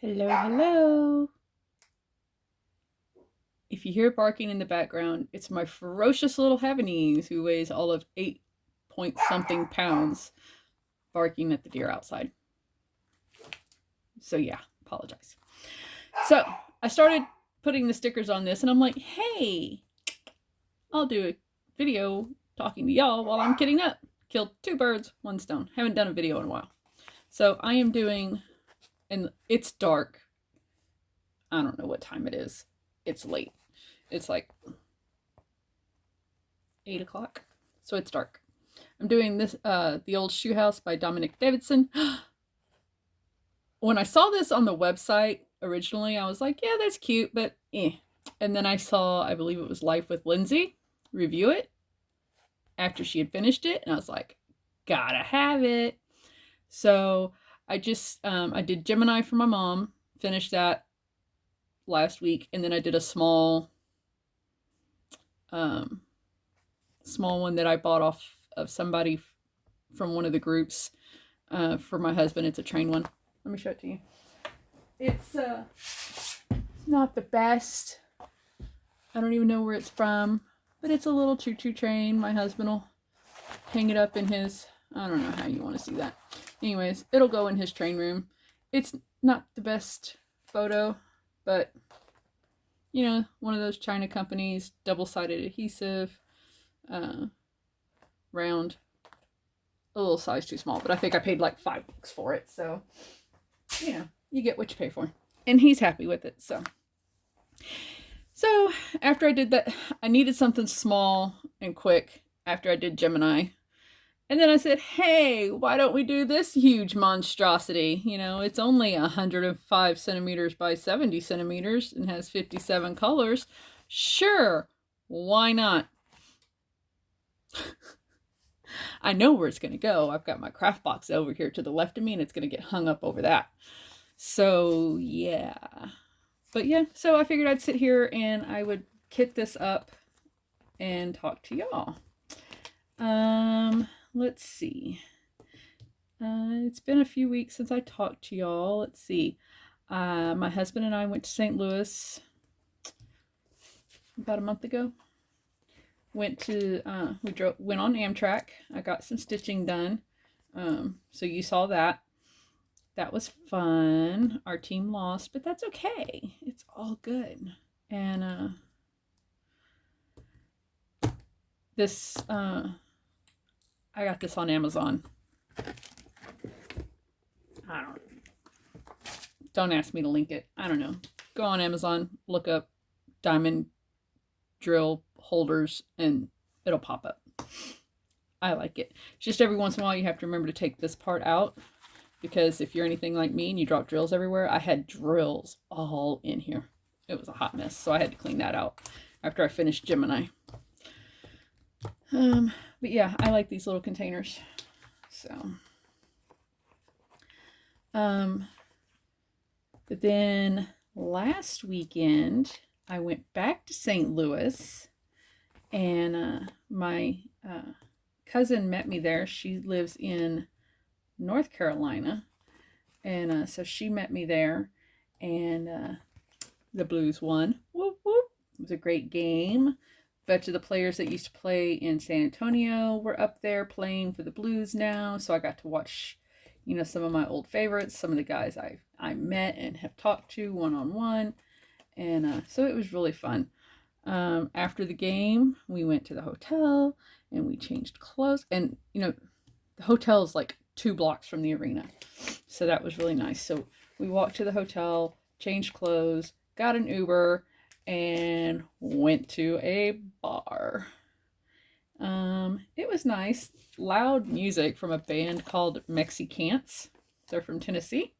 Hello, hello. If you hear barking in the background, it's my ferocious little Havanese who weighs all of 8 point something pounds barking at the deer outside. So, yeah, apologize. So, I started putting the stickers on this and I'm like, hey, I'll do a video talking to y'all while I'm getting up. Killed 2 birds, 1 stone. Haven't done a video in a while. So, I am doing, and it's dark. I don't know what time it is. It's late. It's like 8 o'clock. So it's dark. I'm doing this, The Old Shoe House by Dominic Davidson. When I saw this on the website originally, I was like, yeah, that's cute, but eh. And then I saw, I believe it was Life with Lindsay, review it after she had finished it. And I was like, gotta have it. So I did Gemini for my mom, finished that last week. And then I did a small one that I bought off of somebody from one of the groups for my husband. It's a train one. Let me show it to you. It's not the best. I don't even know where it's from, but it's a little choo-choo train. My husband will hang it up in his, I don't know how you want to see that. Anyways, it'll go in his train room. It's not the best photo, but you know, one of those China companies, double-sided adhesive, round, a little size too small, but I think I paid like $5 for it, so you know, you get what you pay for. And he's happy with it, so after I did that, I needed something small and quick after I did Gemini. And then I said, hey, why don't we do this huge monstrosity? You know, it's only 105 centimeters by 70 centimeters and has 57 colors. Sure, why not? I know where it's going to go. I've got my craft box over here to the left of me, and it's going to get hung up over that. So, yeah. But yeah, so I figured I'd sit here and I would kit this up and talk to y'all. Let's see. It's been a few weeks since I talked to y'all. Let's see. My husband and I went to St. Louis about a month ago. Went on Amtrak. I got some stitching done. So you saw that. That was fun. Our team lost, but that's okay. It's all good. And this I got this on Amazon. Don't ask me to link it. I don't know. Go on Amazon, look up diamond drill holders, and it'll pop up. I like it. Just every once in a while you have to remember to take this part out, because if you're anything like me and you drop drills everywhere, I had drills all in here. It was a hot mess, so I had to clean that out after I finished Gemini. But yeah, I like these little containers. So, but then last weekend I went back to St. Louis, and my cousin met me there. She lives in North Carolina, and so she met me there, and the Blues won. Whoop whoop! It was a great game. A bunch of the players that used to play in San Antonio were up there playing for the Blues now, so I got to watch, you know, some of my old favorites, some of the guys I met and have talked to one-on-one, and so it was really fun. After the game, we went to the hotel and we changed clothes, and you know, the hotel is like 2 blocks from the arena, so that was really nice. So we walked to the hotel, changed clothes, got an Uber, and went to a bar. It was nice. Loud music from a band called Mexicants. They're from Tennessee.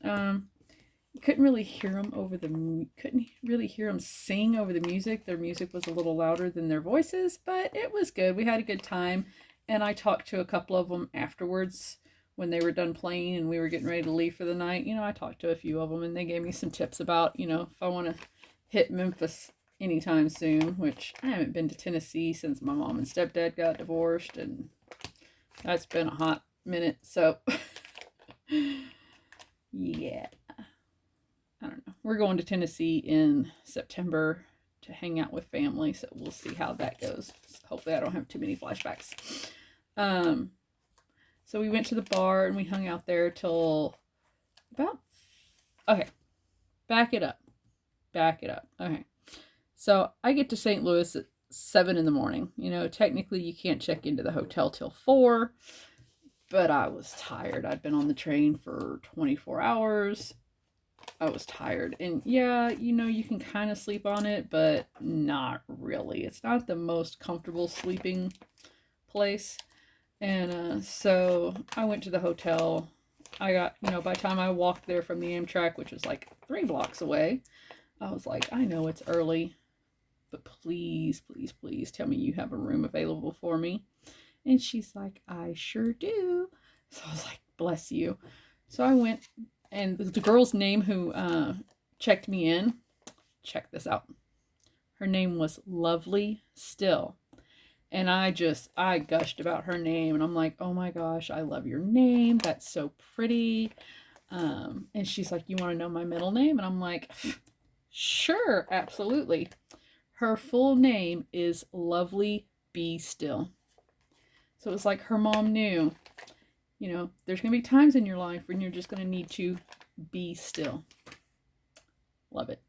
Couldn't really hear them sing over the music. Their music was a little louder than their voices, but it was good. We had a good time, and I talked to a couple of them afterwards when they were done playing and we were getting ready to leave for the night. You know, I talked to a few of them, and they gave me some tips about, you know, if I want to hit Memphis anytime soon, which I haven't been to Tennessee since my mom and stepdad got divorced, and that's been a hot minute. So, yeah. we're going to Tennessee in September to hang out with family, so we'll see how that goes. Hopefully I don't have too many flashbacks. So we went to the bar and we hung out there till about, okay, back it up. Okay. So I get to St. Louis at 7 in the morning. You know, technically you can't check into the hotel till 4, but I was tired. I'd been on the train for 24 hours. I was tired. And yeah, you know, you can kind of sleep on it, but not really. It's not the most comfortable sleeping place. And so I went to the hotel. I got, you know, by the time I walked there from the Amtrak, which was like 3 blocks away, I was like, I know it's early, but please, please, please tell me you have a room available for me. And she's like, I sure do. So I was like, bless you. So I went, and the girl's name who checked me in, check this out. Her name was Lovely Still. And I gushed about her name. And I'm like, oh my gosh, I love your name. That's so pretty. And she's like, you want to know my middle name? And I'm like, sure, absolutely. Her full name is Lovely Be Still. So it was like her mom knew, you know, there's going to be times in your life when you're just going to need to be still. Love it.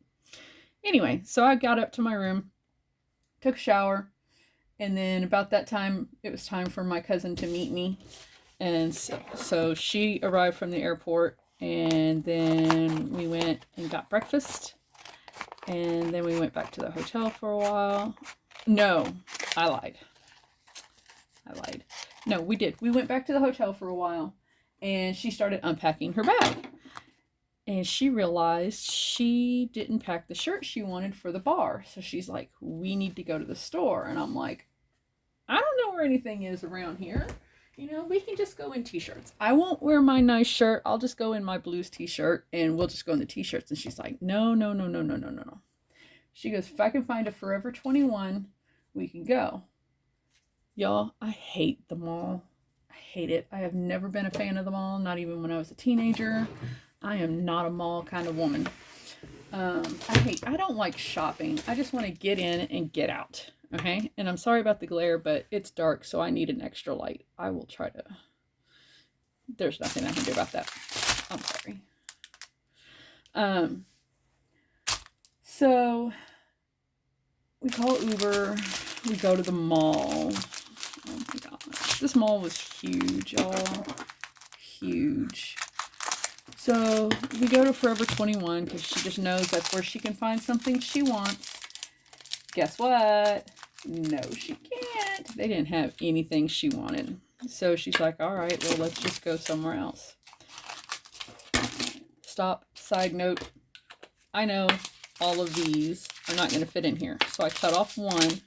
Anyway, so I got up to my room, took a shower, and then about that time, it was time for my cousin to meet me. And so she arrived from the airport, and then we went and got breakfast. And then we went back to the hotel for a while. No, I lied. No, we did. We went back to the hotel for a while, and she started unpacking her bag. And she realized she didn't pack the shirt she wanted for the bar. So she's like, we need to go to the store. And I'm like, I don't know where anything is around here. You know, we can just go in t-shirts. I won't wear my nice shirt. I'll just go in my blues t-shirt, and we'll just go in the t-shirts. And she's like, no. She goes, if I can find a Forever 21, we can go. Y'all, I hate the mall. I hate it. I have never been a fan of the mall, not even when I was a teenager. I am not a mall kind of woman. I don't like shopping. I just want to get in and get out. Okay? And I'm sorry about the glare, but it's dark, so I need an extra light. I will try to... There's nothing I can do about that. I'm sorry. So we call Uber. We go to the mall. Oh my gosh. This mall was huge, y'all. Huge. So we go to Forever 21 because she just knows that's where she can find something she wants. Guess what? No, she can't. They didn't have anything she wanted. So she's like, all right, well, let's just go somewhere else. Stop. Side note. I know all of these are not going to fit in here. So I cut off one.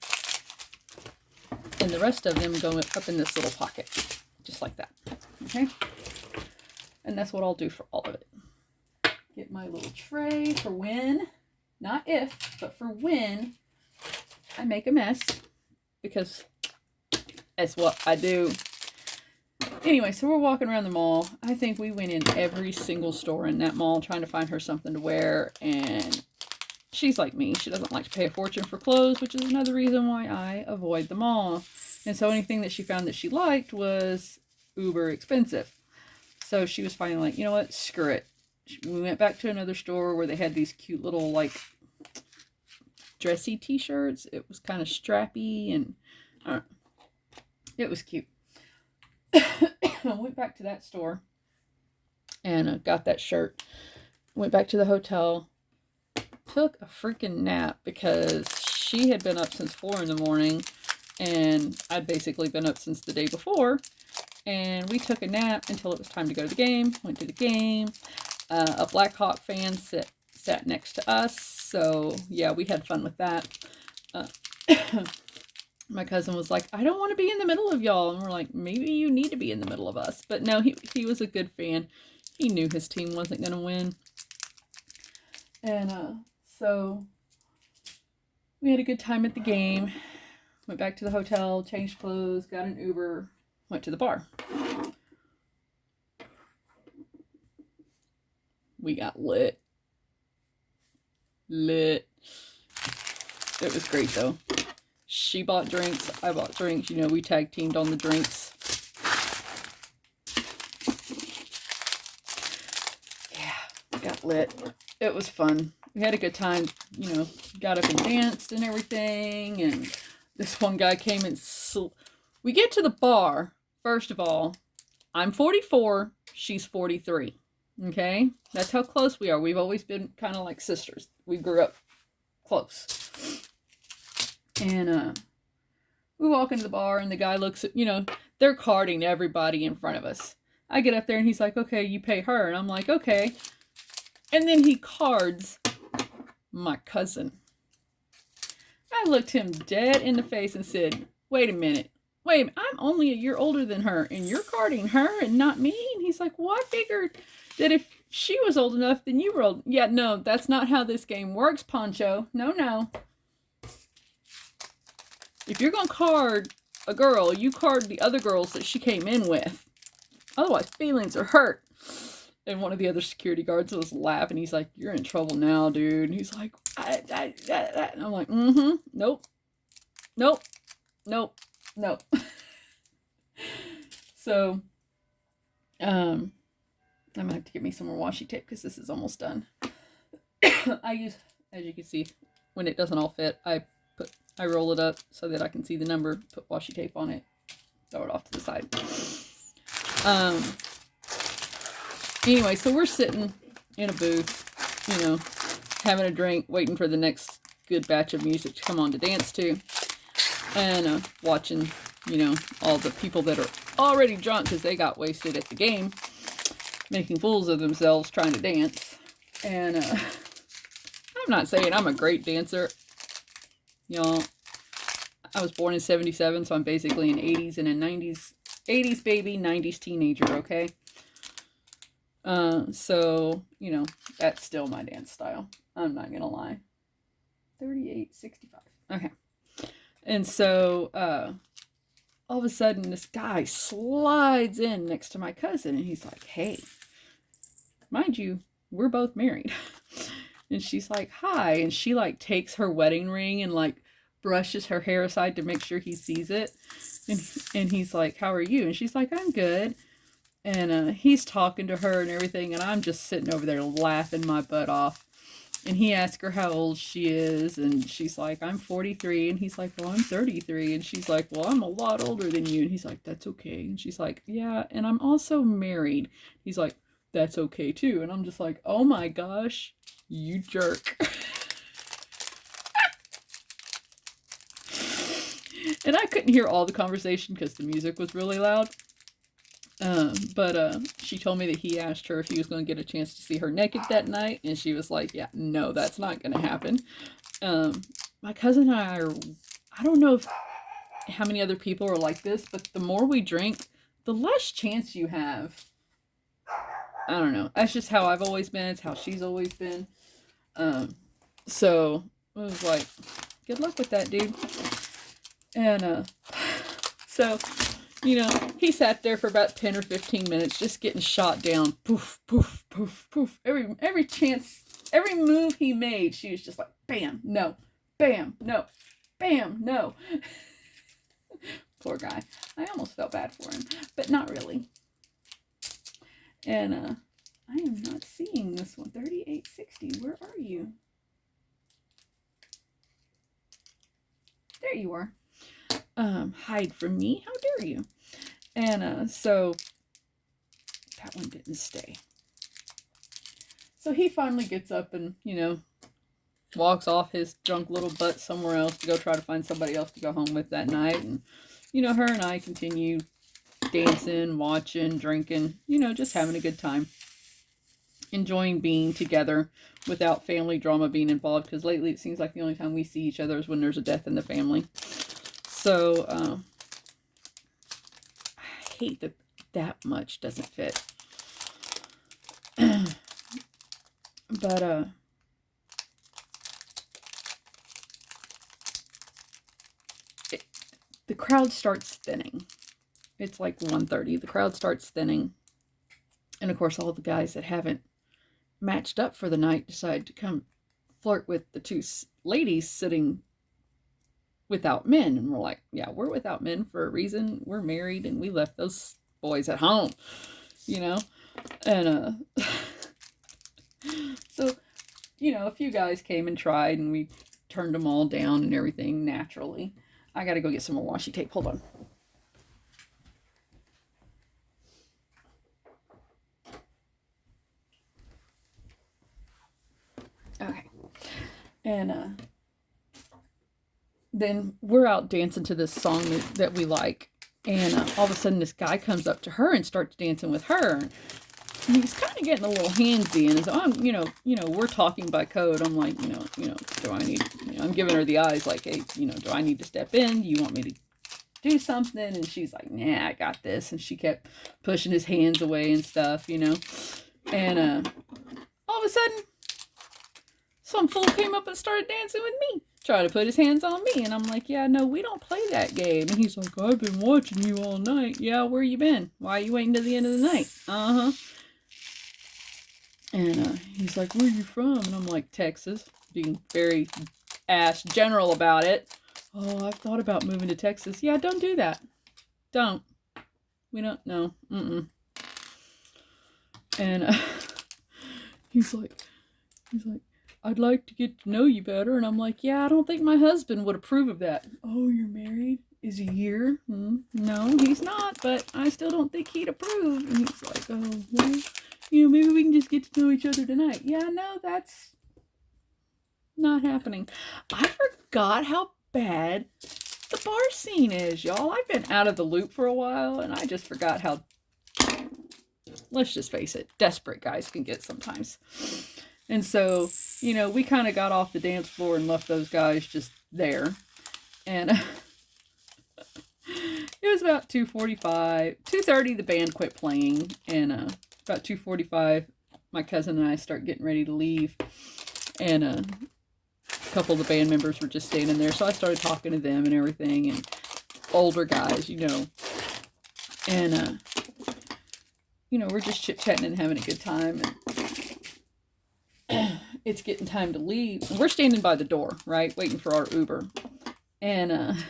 And the rest of them go up in this little pocket. Just like that. Okay? And that's what I'll do for all of it. Get my little tray for when, not if, but for when I make a mess. Because that's what I do. Anyway, so we're walking around the mall. I think we went in every single store in that mall trying to find her something to wear. And she's like me. She doesn't like to pay a fortune for clothes, which is another reason why I avoid the mall. And so anything that she found that she liked was uber expensive. So she was finally like, you know what? Screw it. We went back to another store where they had these cute little, like, dressy t-shirts. It was kind of strappy, and it was cute. I went back to that store and got that shirt. Went back to the hotel. Took a freaking nap because she had been up since 4 in the morning, and I'd basically been up since the day before. And we took a nap until it was time to go to the game. Went to the game. A Blackhawk fan sat next to us. So, yeah, we had fun with that. My cousin was like, I don't want to be in the middle of y'all. And we're like, maybe you need to be in the middle of us. But no, he was a good fan. He knew his team wasn't going to win. And so we had a good time at the game. Went back to the hotel, changed clothes, got an Uber. Went to the bar. We got lit. Lit. It was great though. She bought drinks, I bought drinks. You know, we tag teamed on the drinks. Yeah, got lit. It was fun. We had a good time. You know, got up and danced and everything. And this one guy came and we get to the bar. First of all, I'm 44. She's 43. Okay? That's how close we are. We've always been kind of like sisters. We grew up close. And we walk into the bar and the guy looks at, you know, they're carding everybody in front of us. I get up there and he's like, okay, you pay her. And I'm like, okay. And then he cards my cousin. I looked him dead in the face and said, wait a minute. Wait, I'm only a year older than her and you're carding her and not me? And he's like, well, I figured that if she was old enough, then you were old. Yeah, no, that's not how this game works, Poncho. No. If you're going to card a girl, you card the other girls that she came in with. Otherwise, feelings are hurt. And one of the other security guards was laughing. He's like, you're in trouble now, dude. And he's like, and I'm like, nope. So, I'm going to have to get me some more washi tape because this is almost done. I use, as you can see, when it doesn't all fit, I roll it up so that I can see the number, put washi tape on it, throw it off to the side. Anyway, so we're sitting in a booth, you know, having a drink, waiting for the next good batch of music to come on to dance to, and watching, you know, all the people that are already drunk because they got wasted at the game, making fools of themselves trying to dance. And I'm not saying I'm a great dancer. You know, I was born in 77, so I'm basically an 80s and a 80s baby, 90s teenager, okay? So, you know, that's still my dance style. I'm not gonna lie. 38.65. Okay. And so, all of a sudden, this guy slides in next to my cousin, and he's like, hey, mind you, we're both married. And she's like, hi. And she like takes her wedding ring and like brushes her hair aside to make sure he sees it. And he's like, how are you? And she's like, I'm good. And he's talking to her and everything. And I'm just sitting over there laughing my butt off. And he asks her how old she is. And she's like, I'm 43. And he's like, well, I'm 33. And she's like, well, I'm a lot older than you. And he's like, that's okay. And she's like, yeah, and I'm also married. He's like, that's okay too. And I'm just like, oh my gosh, you jerk. And I couldn't hear all the conversation because the music was really loud. But she told me that he asked her if he was going to get a chance to see her naked that night. And she was like, yeah, no, that's not going to happen. My cousin and I don't know how many other people are like this, but the more we drink, the less chance you have. I don't know. That's just how I've always been. It's how she's always been. So I was like, good luck with that, dude. And so, you know, he sat there for about 10 or 15 minutes just getting shot down. Poof, poof, poof, poof. Every chance, every move he made, she was just like, bam, no. Bam, no. Bam, no. Poor guy. I almost felt bad for him, but not really. And I am not seeing this one. 38.60. Where are you? There you are. Hide from me. How dare you? And so that one didn't stay. So he finally gets up and, you know, walks off his drunk little butt somewhere else to go try to find somebody else to go home with that night. And, you know, her and I continue dancing, watching, drinking, you know, just having a good time. Enjoying being together without family drama being involved, because lately it seems like the only time we see each other is when there's a death in the family. So, I hate that much doesn't fit. But, the crowd starts thinning. It's like 1:30. The crowd starts thinning. And of course, all the guys that haven't matched up for the night decide to come flirt with the two ladies sitting without men. And we're like, yeah, we're without men for a reason. We're married and we left those boys at home, you know? And so, you know, a few guys came and tried and we turned them all down and everything naturally. I got to go get some more washi tape. Hold on. Okay. And then we're out dancing to this song that we like. And all of a sudden this guy comes up to her and starts dancing with her. And he's kind of getting a little handsy. And so I'm, we're talking by code. I'm like, do I need, I'm giving her the eyes like, hey, do I need to step in? Do you want me to do something? And she's like, nah, I got this. And she kept pushing his hands away and stuff, And all of a sudden, some fool came up and started dancing with me, trying to put his hands on me. And I'm like, yeah, no, we don't play that game. And he's like, I've been watching you all night. Yeah, where you been? Why are you waiting till the end of the night? Uh-huh. And he's like, where are you from? And I'm like, Texas, being very ass general about it. Oh, I've thought about moving to Texas. Yeah, don't do that. Don't. We don't know. Mm-mm. And he's like, I'd like to get to know you better. And I'm like, yeah, I don't think my husband would approve of that. Oh, you're married? Is he here? No, he's not, but I still don't think he'd approve. And he's like, oh, well, maybe we can just get to know each other tonight. Yeah, no, that's not happening. I forgot how bad the bar scene is, y'all. I've been out of the loop for a while, and I just forgot how, let's just face it, desperate guys can get sometimes. And so, we kind of got off the dance floor and left those guys just there. And it was about 2:45, 2:30, the band quit playing. And about 2:45, my cousin and I start getting ready to leave. And a couple of the band members were just standing there. So I started talking to them and everything. And older guys, And, we're just chit-chatting and having a good time. And it's getting time to leave. And we're standing by the door, right? Waiting for our Uber. And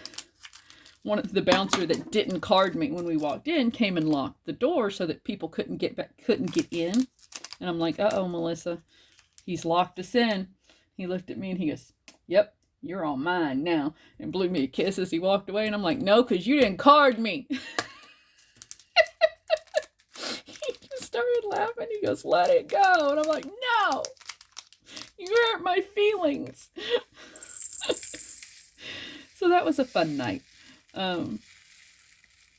one of the bouncer that didn't card me when we walked in came and locked the door so that people couldn't get in. And I'm like, uh-oh, Melissa. He's locked us in. He looked at me and he goes, yep, you're all mine now. And blew me a kiss as he walked away. And I'm like, no, because you didn't card me. He just started laughing. He goes, let it go. And I'm like, no. You hurt my feelings. So that was a fun night.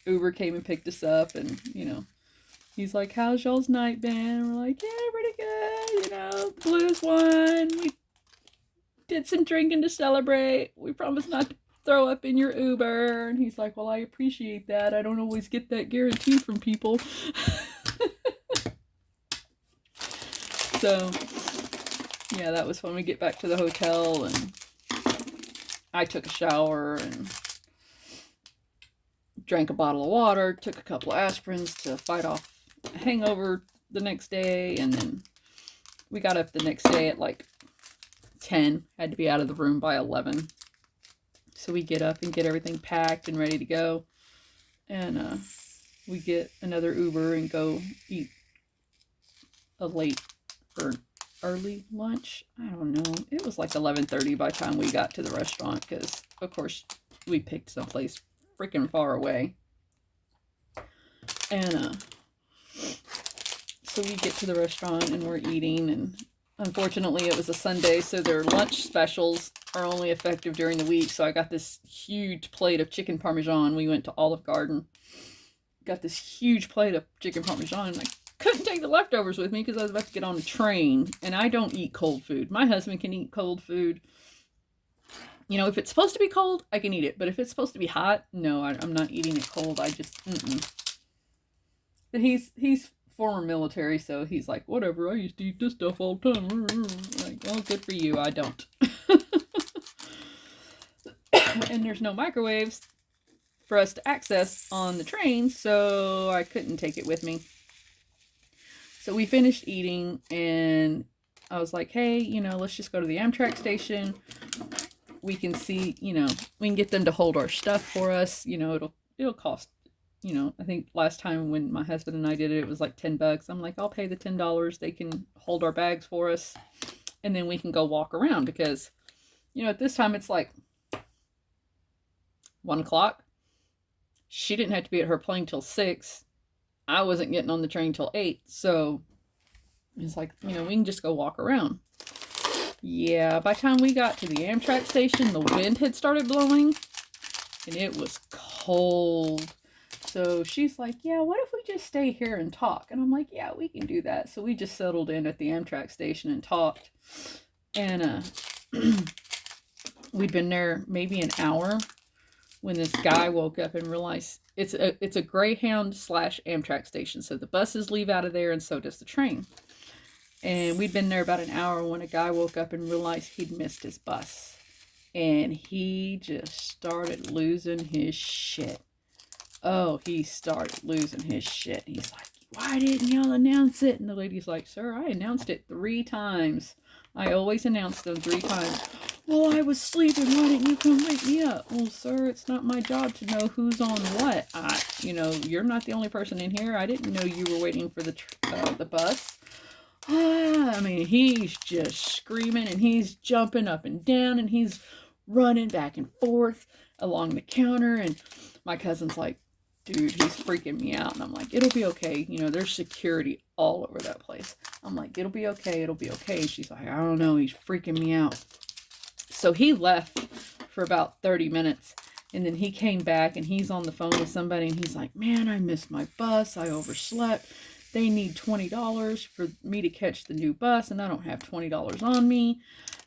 Uber came and picked us up, and he's like, how's y'all's night been? And we're like, yeah, pretty good. Blues won. We did some drinking to celebrate. We promised not to throw up in your Uber. And he's like, well, I appreciate that. I don't always get that guarantee from people. So yeah, that was fun. We get back to the hotel and I took a shower and drank a bottle of water, took a couple of aspirins to fight off a hangover the next day. And then we got up the next day at like 10, had to be out of the room by 11. So we get up and get everything packed and ready to go. And we get another Uber and go eat a late or early lunch. I don't know. It was like 11:30 by the time we got to the restaurant because, of course, we picked someplace freaking far away. And so we get to the restaurant and we're eating, and unfortunately it was a Sunday, so their lunch specials are only effective during the week. So I got this huge plate of chicken parmesan. We went to Olive Garden, got this huge plate of chicken parmesan, and I couldn't take the leftovers with me because I was about to get on a train, and I don't eat cold food. My husband can eat cold food. If it's supposed to be cold, I can eat it, but if it's supposed to be hot, no, I'm not eating it cold. I just, But he's former military, so he's like, whatever, I used to eat this stuff all the time. Like, well, good for you, I don't. And there's no microwaves for us to access on the train, so I couldn't take it with me. So we finished eating, and I was like, hey, let's just go to the Amtrak station. We can see, we can get them to hold our stuff for us. It'll cost, I think last time when my husband and I did it, it was like $10. I'm like, I'll pay the $10. They can hold our bags for us, and then we can go walk around because, at this time it's like 1 o'clock. She didn't have to be at her plane till 6. I wasn't getting on the train till 8. So it's like, we can just go walk around. Yeah, by the time we got to the Amtrak station, the wind had started blowing and it was cold. So she's like, yeah, what if we just stay here and talk? And I'm like, yeah, we can do that. So we just settled in at the Amtrak station and talked. And we'd been there maybe an hour when this guy woke up and realized it's a Greyhound / Amtrak station. So the buses leave out of there and so does the train. And we'd been there about an hour when a guy woke up and realized he'd missed his bus. And he just started losing his shit. Oh, he started losing his shit. He's like, why didn't y'all announce it? And the lady's like, sir, I announced it 3 times. I always announce them 3 times. Well, I was sleeping. Why didn't you come wake me up? Well, sir, it's not my job to know who's on what. You're not the only person in here. I didn't know you were waiting for the bus. I mean, he's just screaming and he's jumping up and down and he's running back and forth along the counter. And my cousin's like, dude, he's freaking me out. And I'm like, it'll be okay. There's security all over that place. I'm like, it'll be okay. It'll be okay. She's like, I don't know. He's freaking me out. So he left for about 30 minutes. And then he came back and he's on the phone with somebody. And he's like, man, I missed my bus. I overslept. They need $20 for me to catch the new bus. And I don't have $20 on me.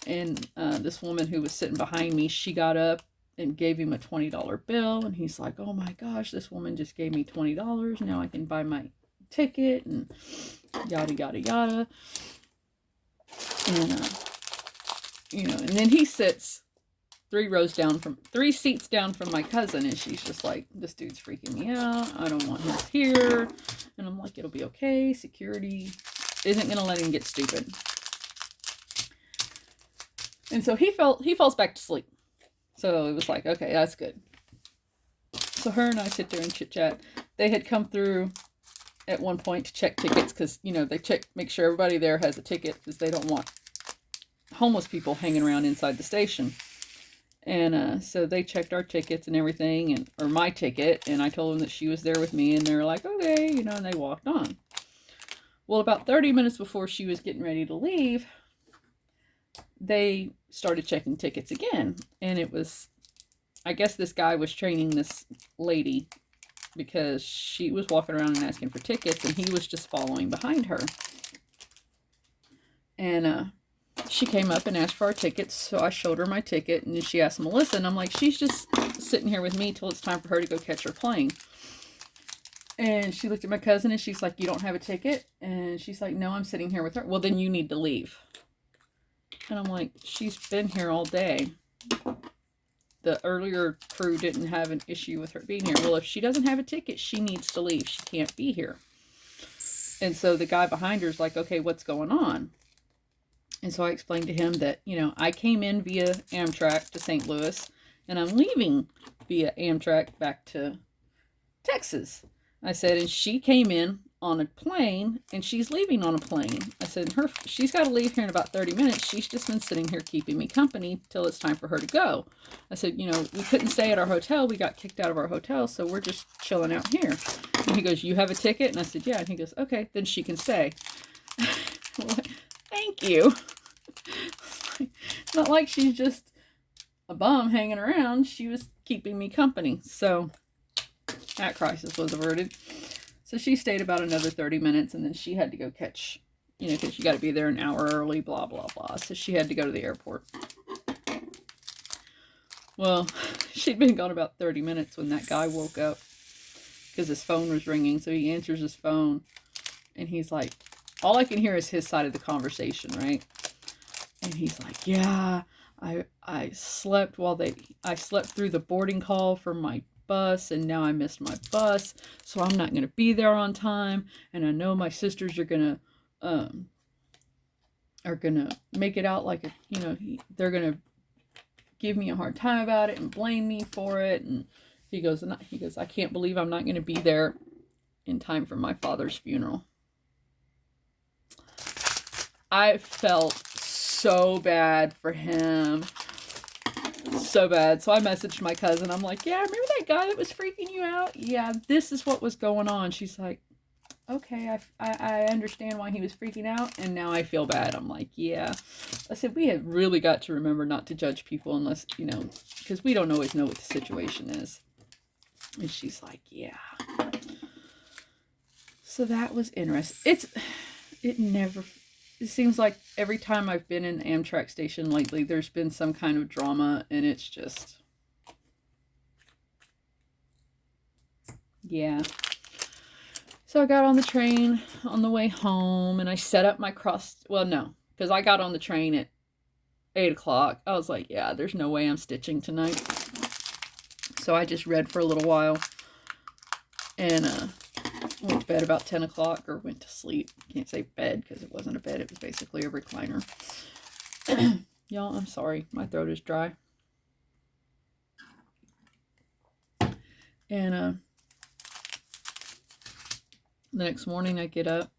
And this woman who was sitting behind me, she got up and gave him a $20 bill. And he's like, oh my gosh, this woman just gave me $20. Now I can buy my ticket and yada, yada, yada. And, and then he sits 3 seats down from my cousin. And she's just like, this dude's freaking me out. I don't want him here. And I'm like, it'll be okay. Security isn't going to let him get stupid. And so he falls back to sleep. So it was like, okay, that's good. So her and I sit there and chit chat. They had come through at one point to check tickets because, they make sure everybody there has a ticket because they don't want homeless people hanging around inside the station. And so they checked our tickets and everything, or my ticket, and I told them that she was there with me, and they were like, okay, and they walked on. Well, about 30 minutes before she was getting ready to leave, they started checking tickets again. And it was, I guess this guy was training this lady because she was walking around and asking for tickets, and he was just following behind her. And she came up and asked for our tickets, so I showed her my ticket, and then she asked Melissa, and I'm like, she's just sitting here with me till it's time for her to go catch her plane. And she looked at my cousin, and she's like, you don't have a ticket? And she's like, no, I'm sitting here with her. Well, then you need to leave. And I'm like, she's been here all day. The earlier crew didn't have an issue with her being here. Well, if she doesn't have a ticket, she needs to leave. She can't be here. And so the guy behind her is like, okay, what's going on? And so I explained to him that, I came in via Amtrak to St. Louis, and I'm leaving via Amtrak back to Texas. I said, and she came in on a plane, and she's leaving on a plane. I said, she's got to leave here in about 30 minutes. She's just been sitting here keeping me company till it's time for her to go. I said, we couldn't stay at our hotel. We got kicked out of our hotel, so we're just chilling out here. And he goes, you have a ticket? And I said, yeah. And he goes, okay, then she can stay. Thank you. It's not like she's just a bum hanging around. She was keeping me company. So that crisis was averted. So she stayed about another 30 minutes, and then she had to go catch, because you got to be there an hour early, blah, blah, blah. So she had to go to the airport. Well, she'd been gone about 30 minutes when that guy woke up because his phone was ringing. So he answers his phone, and he's like, all I can hear is his side of the conversation, right? And he's like, yeah, I slept I slept through the boarding call for my bus, and now I missed my bus, so I'm not going to be there on time, and I know my sisters are going to are gonna make it out like they're gonna give me a hard time about it and blame me for it. And he goes, I can't believe I'm not gonna be there in time for my father's funeral. I felt so bad for him. So bad. So I messaged my cousin. I'm like, yeah, remember that guy that was freaking you out? Yeah, this is what was going on. She's like, okay, I understand why he was freaking out, and now I feel bad. I'm like, yeah. I said, we have really got to remember not to judge people unless, because we don't always know what the situation is. And she's like, yeah. So that was interesting. It seems like every time I've been in the Amtrak station lately, there's been some kind of drama, and it's just, yeah. So I got on the train on the way home, and I set up my because I got on the train at 8 o'clock. I was like, yeah, there's no way I'm stitching tonight. So I just read for a little while, and went to bed about 10 o'clock, or went to sleep. Can't say bed because it wasn't a bed. It was basically a recliner. Y'all, I'm sorry. My throat is dry. And the next morning I get up,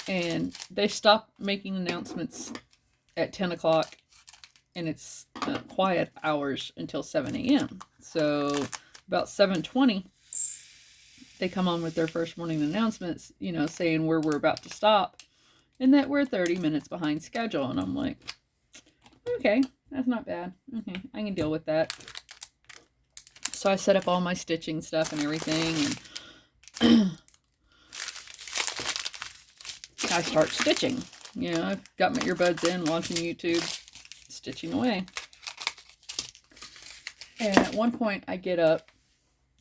and they stop making announcements at 10 o'clock, and it's quiet hours until 7 a.m. So about 7:20, they come on with their first morning announcements, saying where we're about to stop and that we're 30 minutes behind schedule. And I'm like, okay, that's not bad. Okay, I can deal with that. So I set up all my stitching stuff and everything, and I start stitching. I've got my earbuds in, watching YouTube, stitching away. And at one point, I get up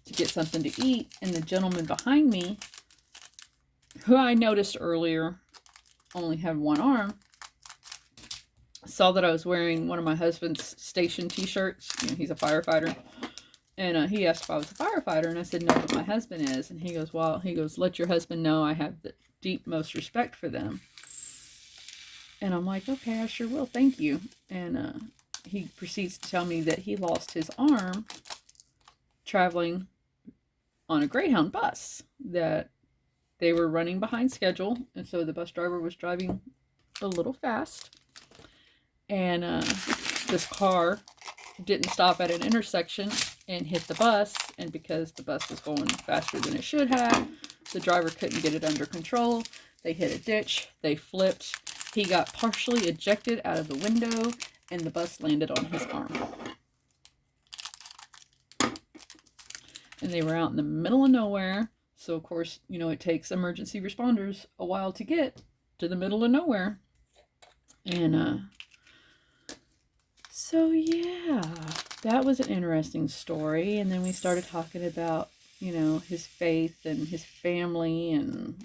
to get something to eat, and the gentleman behind me, who I noticed earlier only had one arm, saw that I was wearing one of my husband's station t-shirts. He's a firefighter. And he asked if I was a firefighter, and I said, no, but my husband is. And he goes, let your husband know I have the deep most respect for them. And I'm like, okay, I sure will, thank you. And he proceeds to tell me that he lost his arm traveling on a Greyhound bus, that they were running behind schedule, and so the bus driver was driving a little fast, and this car didn't stop at an intersection and hit the bus, and because the bus was going faster than it should have, the driver couldn't get it under control. They hit a ditch, they flipped, he got partially ejected out of the window, and the bus landed on his arm. And they were out in the middle of nowhere, so of course, it takes emergency responders a while to get to the middle of nowhere. And so yeah, that was an interesting story. And then we started talking about, his faith and his family, and,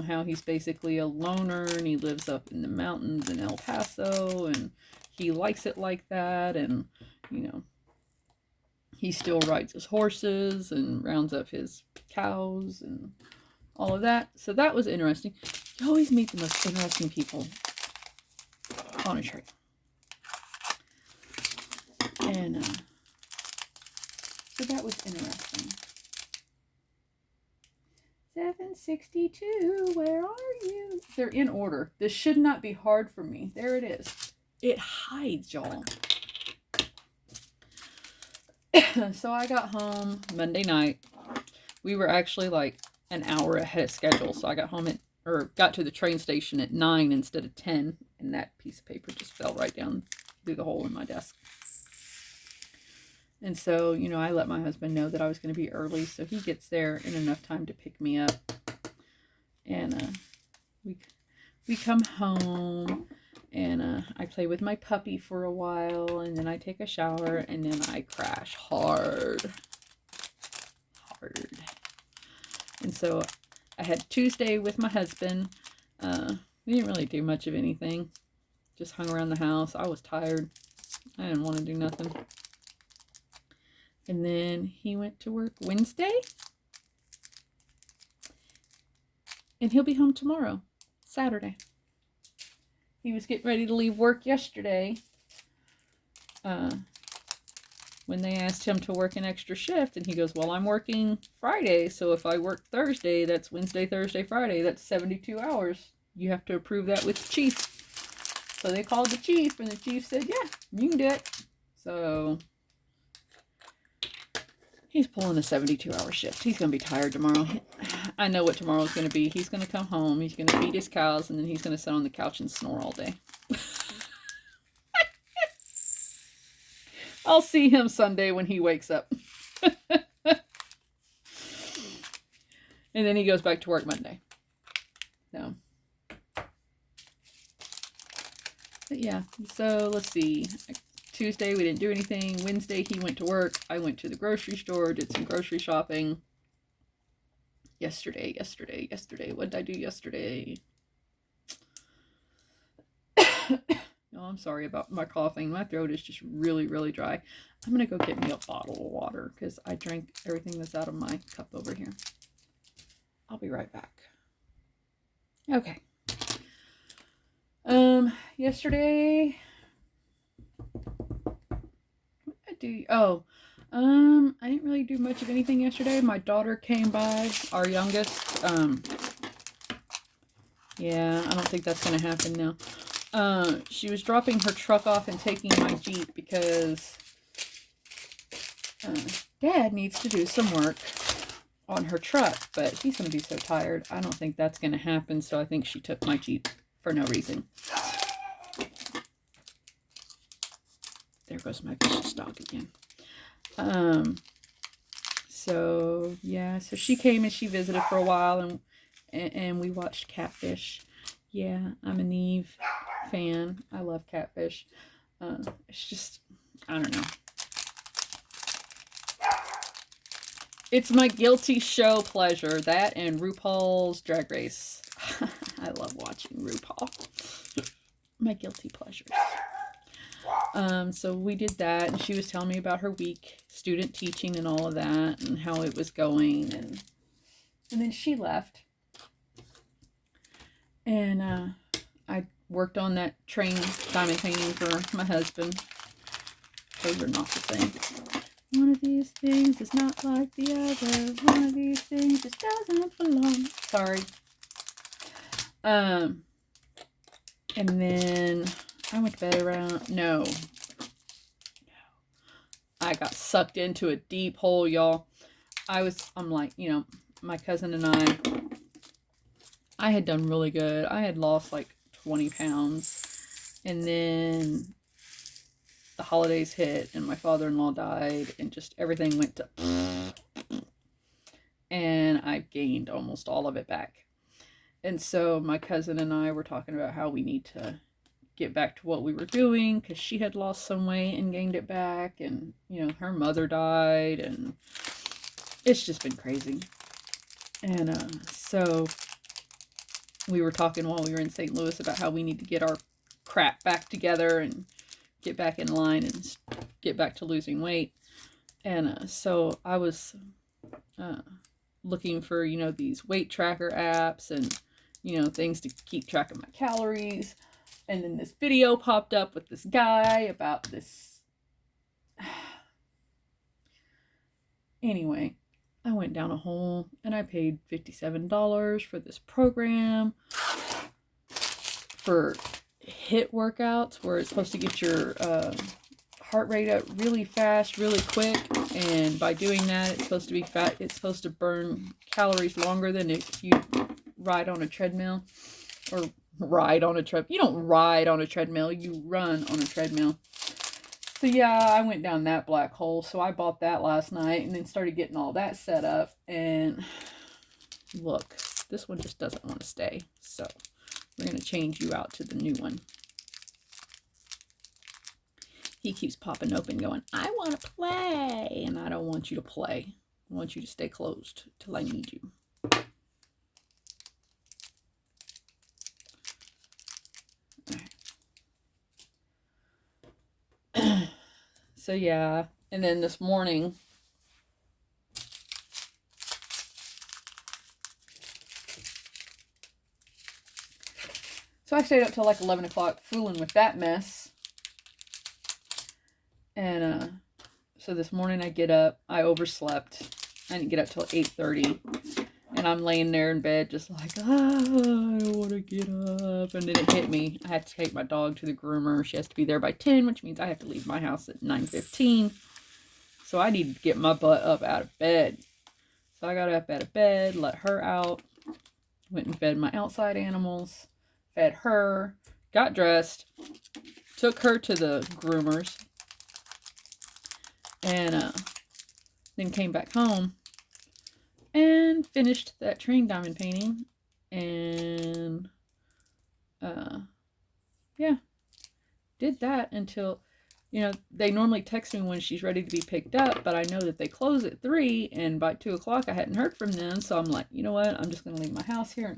how he's basically a loner, and he lives up in the mountains in El Paso, and he likes it like that, and, he still rides his horses and rounds up his cows and all of that. So that was interesting. You always meet the most interesting people on a train. And so that was interesting. 762, where are you? They're in order. This should not be hard for me. There it is. It hides, y'all. So I got home Monday night. We were actually like an hour ahead of schedule. So I got to the train station at 9 instead of 10. And that piece of paper just fell right down through the hole in my desk. And so, I let my husband know that I was going to be early, so he gets there in enough time to pick me up. And we come home, and I play with my puppy for a while, and then I take a shower, and then I crash hard. And so I had Tuesday with my husband. We didn't really do much of anything. Just hung around the house. I was tired. I didn't want to do nothing. And then he went to work Wednesday. And he'll be home tomorrow, Saturday. He was getting ready to leave work yesterday. When they asked him to work an extra shift, and he goes, well, I'm working Friday, so if I work Thursday, that's Wednesday, Thursday, Friday, that's 72 hours. You have to approve that with the chief. So they called the chief, and the chief said, yeah, you can do it. So he's pulling a 72-hour shift. He's going to be tired tomorrow. I know what tomorrow's going to be. He's going to come home, he's going to feed his cows, and then he's going to sit on the couch and snore all day. I'll see him Sunday when he wakes up. And then he goes back to work Monday. So. But yeah, so let's see. Tuesday we didn't do anything. Wednesday he went to work. I went to the grocery store, did some grocery shopping. Yesterday. What did I do yesterday? No, I'm sorry about my coughing. My throat is just really, really dry. I'm going to go get me a bottle of water because I drank everything that's out of my cup over here. I'll be right back. Okay. Yesterday, what did I do? Oh, I didn't really do much of anything yesterday. My daughter came by, our youngest. Yeah, I don't think that's going to happen now. She was dropping her truck off and taking my Jeep because Dad needs to do some work on her truck, but he's going to be so tired. I don't think that's going to happen, so I think she took my Jeep for no reason. There goes my vicious dog again. So yeah, so she came and she visited for a while, and we watched Catfish. Yeah, I'm a Neve fan. I love Catfish. It's just, I don't know. It's my guilty show pleasure. That and RuPaul's Drag Race. I love watching RuPaul. My guilty pleasures. So we did that, and she was telling me about her week, student teaching and all of that, and how it was going, and then she left. And I worked on that diamond painting for my husband. Those are not the same. One of these things is not like the other. One of these things just doesn't belong. Sorry. And then I went to bed around, no. I got sucked into a deep hole, y'all. I'm like, my cousin and I had done really good. I had lost like 20 pounds. And then the holidays hit and my father-in-law died and just everything went to and I've gained almost all of it back. And so my cousin and I were talking about how we need to get back to what we were doing because she had lost some weight and gained it back, and her mother died, and it's just been crazy. And so we were talking while we were in St. Louis about how we need to get our crap back together and get back in line and get back to losing weight. And so I was looking for these weight tracker apps and things to keep track of my calories. And then this video popped up with this guy about this. Anyway, I went down a hole and I paid $57 for this program for HIIT workouts where it's supposed to get your heart rate up really fast, really quick. And by doing that, it's supposed to be fat. It's supposed to burn calories longer than if you ride on a treadmill or ride on a treadmill. You don't ride on a treadmill, you run on a treadmill. So yeah, I went down that black hole. So I bought that last night and then started getting all that set up. And look, this one just doesn't want to stay. So we're going to change you out to the new one. He keeps popping open going, I want to play. And I don't want you to play. I want you to stay closed till I need you. So yeah, and then this morning, so I stayed up till like 11 o'clock fooling with that mess. And so this morning I get up. I overslept. I didn't get up till 8:30. And I'm laying there in bed just like, I don't want to get up. And then it hit me. I had to take my dog to the groomer. She has to be there by 10, which means I have to leave my house at 9:15. So I need to get my butt up out of bed. So I got up out of bed, let her out, went and fed my outside animals, fed her, got dressed, took her to the groomers, and then came back home and finished that train diamond painting. And yeah, did that until, they normally text me when she's ready to be picked up, but I know that they close at 3, and by 2 o'clock I hadn't heard from them, so I'm like, you know what, I'm just going to leave my house here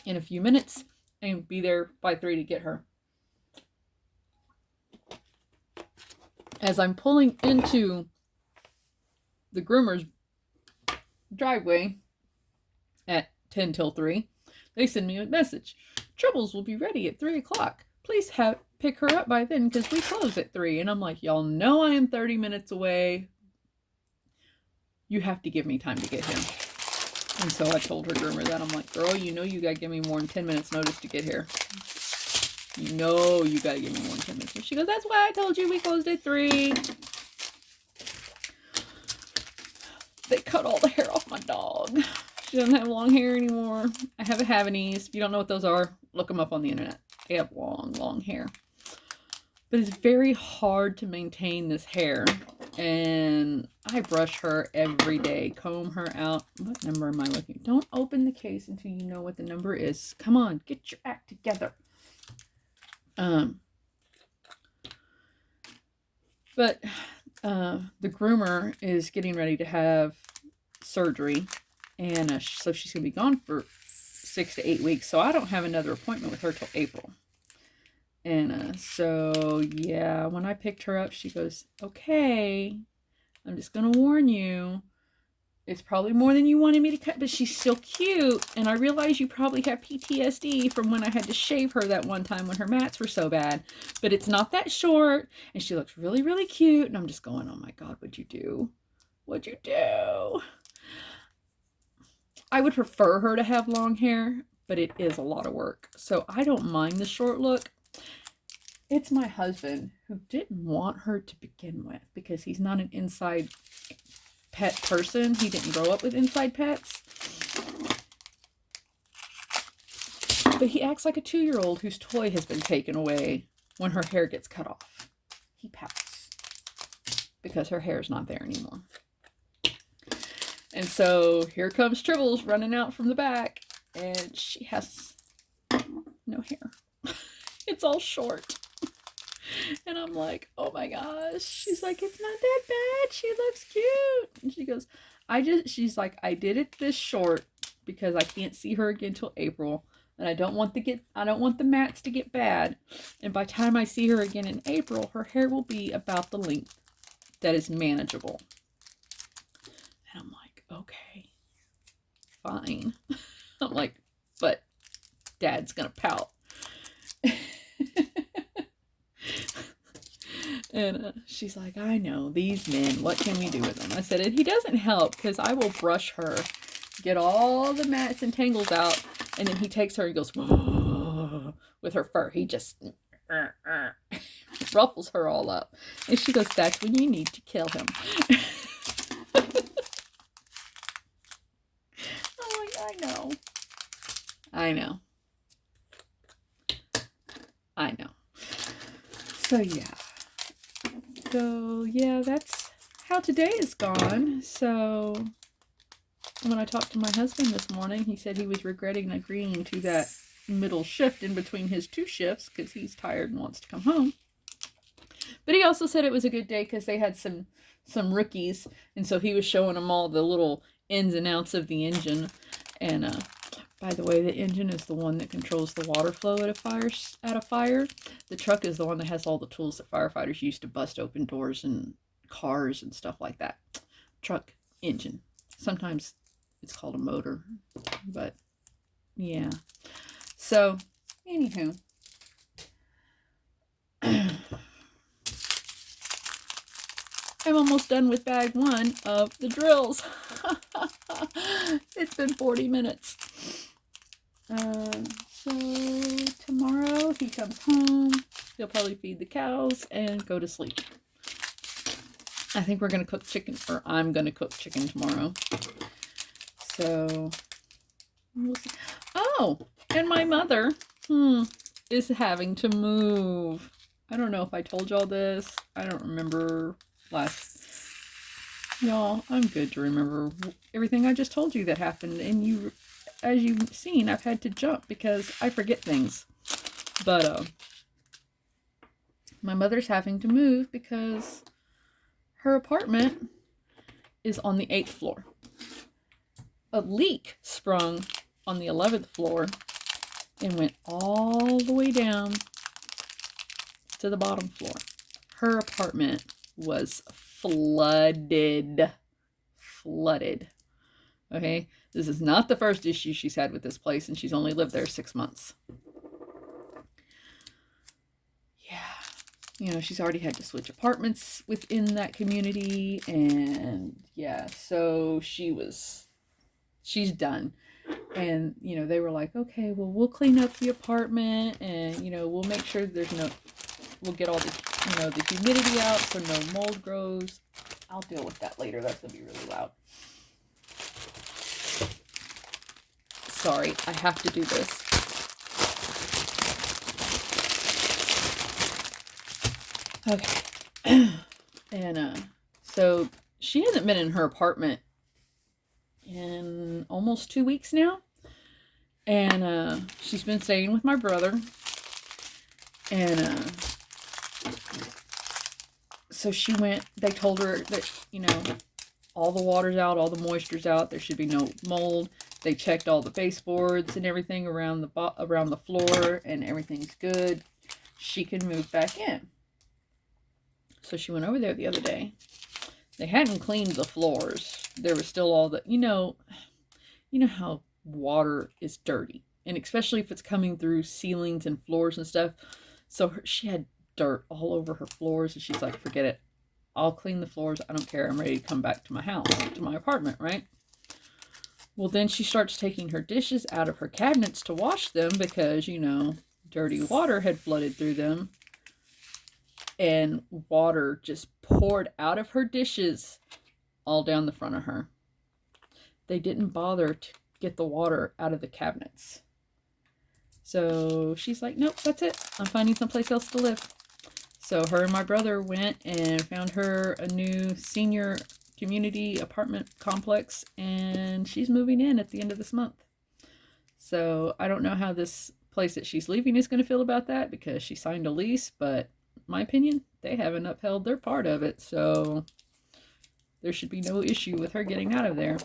in a few minutes and be there by 3 to get her. As I'm pulling into the groomer's driveway at 10 till 3, they send me a message. Troubles will be ready at 3 o'clock. Please pick her up by then because we close at 3. And I'm like, y'all know I am 30 minutes away. You have to give me time to get here. And so I told her groomer that. I'm like, girl, you got to give me more than 10 minutes notice to get here. You got to give me more than 10 minutes. And she goes, that's why I told you we closed at 3. They cut all the hair off my dog. She doesn't have long hair anymore. I have a Havanese. If you don't know what those are, look them up on the internet. They have long, long hair. But it's very hard to maintain this hair. And I brush her every day, comb her out. What number am I looking? Don't open the case until you know what the number is. Come on, get your act together. But the groomer is getting ready to have surgery. And so she's going to be gone for 6 to 8 weeks. So I don't have another appointment with her till April. And so, yeah, when I picked her up, she goes, okay, I'm just going to warn you. It's probably more than you wanted me to cut, but she's still cute. And I realize you probably have PTSD from when I had to shave her that one time when her mats were so bad. But it's not that short. And she looks really, really cute. And I'm just going, oh my God, what'd you do? What'd you do? I would prefer her to have long hair, but it is a lot of work. So I don't mind the short look. It's my husband who didn't want her to begin with because he's not an inside pet person. He didn't grow up with inside pets. But he acts like a 2-year-old whose toy has been taken away when her hair gets cut off. He pouts because her hair's not there anymore. And so here comes Tribbles running out from the back, and she has no hair. It's all short. And I'm like, oh my gosh. She's like, it's not that bad. She looks cute. And she goes, she's like, I did it this short because I can't see her again till April. And I don't want the mats to get bad. And by the time I see her again in April, her hair will be about the length that is manageable. And I'm like, okay, fine. I'm like, but Dad's gonna pout. And she's like, I know, these men, what can we do with them? I said, and he doesn't help because I will brush her, get all the mats and tangles out, and then he takes her and goes, whoa, with her fur. He just ruffles her all up. And she goes, that's when you need to kill him. I'm like, I know. So yeah, that's how today is gone. So when I talked to my husband this morning, he said he was regretting agreeing to that middle shift in between his 2 shifts because he's tired and wants to come home. But he also said it was a good day because they had some rookies, and so he was showing them all the little ins and outs of the engine. And by the way, the engine is the one that controls the water flow at a fire. The truck is the one that has all the tools that firefighters use to bust open doors and cars and stuff like that. Truck, engine. Sometimes it's called a motor, but Yeah. So, anywho. I'm almost done with bag 1 of the drills. It's been 40 minutes. So tomorrow he comes home. He'll probably feed the cows and go to sleep. I think we're going to cook chicken, or I'm going to cook chicken tomorrow. So we'll see. Oh, and my mother is having to move. I don't know if I told y'all this. I don't remember last. Y'all, I'm good to remember everything I just told you that happened. And you, as you've seen, I've had to jump because I forget things. But my mother's having to move because her apartment is on the 8th floor. A leak sprung on the 11th floor and went all the way down to the bottom floor. Her apartment was flooded. Okay, this is not the first issue she's had with this place, and she's only lived there 6 months. Yeah, she's already had to switch apartments within that community, and yeah, so she's done. And they were like, okay, well, we'll clean up the apartment, and we'll make sure we'll get all the humidity out so no mold grows. I'll deal with that later. That's gonna be really loud. Sorry, I have to do this. Okay. And so she hasn't been in her apartment in almost 2 weeks now. And she's been staying with my brother. And so she went, they told her that, all the water's out, all the moisture's out, there should be no mold. They checked all the baseboards and everything around the floor, and everything's good. She can move back in. So she went over there the other day. They hadn't cleaned the floors. There was still all the, you know how water is dirty, and especially if it's coming through ceilings and floors and stuff. So she had dirt all over her floors, and she's like, forget it. I'll clean the floors. I don't care. I'm ready to come back to my house, to my apartment, right? Well, then she starts taking her dishes out of her cabinets to wash them because, dirty water had flooded through them. And water just poured out of her dishes all down the front of her. They didn't bother to get the water out of the cabinets. So she's like, nope, that's it. I'm finding someplace else to live. So her and my brother went and found her a new senior community apartment complex, and she's moving in at the end of this month. So I don't know how this place that she's leaving is going to feel about that, because she signed a lease, but in my opinion, they haven't upheld their part of it. So there should be no issue with her getting out of there.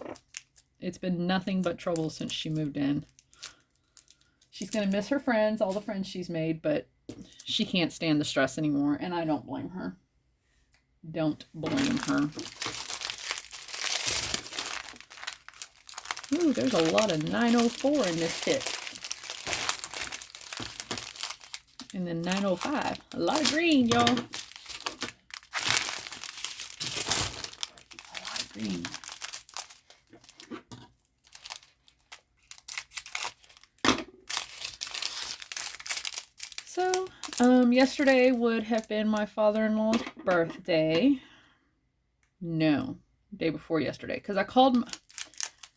It's been nothing but trouble since she moved in. She's going to miss her friends, all the friends she's made, but she can't stand the stress anymore, and I don't blame her. Don't blame her. Ooh, there's a lot of 904 in this kit. And then 905. A lot of green, y'all. A lot of green. So, yesterday would have been my father-in-law's birthday. No, day before yesterday. Because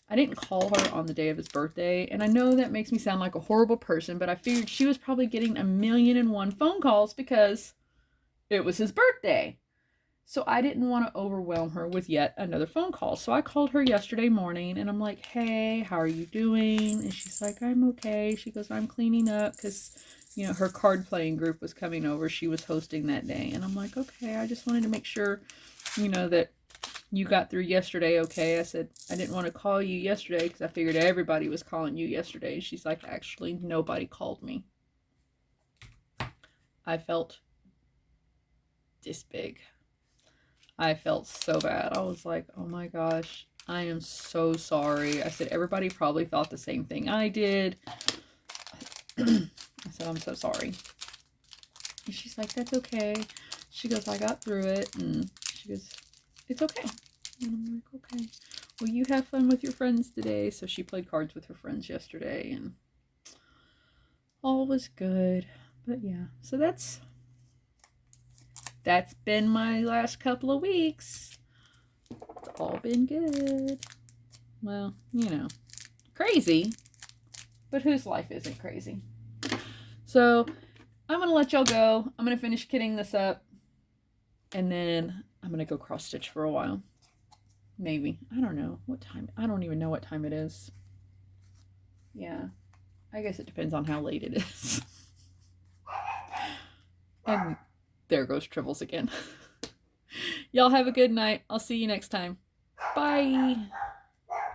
I didn't call her on the day of his birthday. And I know that makes me sound like a horrible person, but I figured she was probably getting 1,000,001 phone calls because it was his birthday. So I didn't want to overwhelm her with yet another phone call. So I called her yesterday morning, and I'm like, hey, how are you doing? And she's like, I'm okay. She goes, I'm cleaning up because, her card playing group was coming over. She was hosting that day. And I'm like, okay, I just wanted to make sure, that you got through yesterday okay. I said, I didn't want to call you yesterday because I figured everybody was calling you yesterday. And she's like, actually, nobody called me. I felt this big. I felt so bad. I was like, oh my gosh, I am so sorry. I said, everybody probably thought the same thing I did. I said, I'm so sorry. And she's like, that's okay. She goes, I got through it. And she goes, it's okay. And I'm like, okay. Well, you have fun with your friends today. So she played cards with her friends yesterday and all was good. But yeah, so that's been my last couple of weeks. It's all been good. Well, you know, crazy. But whose life isn't crazy? So I'm going to let y'all go. I'm going to finish kitting this up. And then I'm going to go cross stitch for a while. Maybe. I don't know what time. I don't even know what time it is. Yeah. I guess it depends on how late it is. And there goes Tribbles again. Y'all have a good night. I'll see you next time. Bye.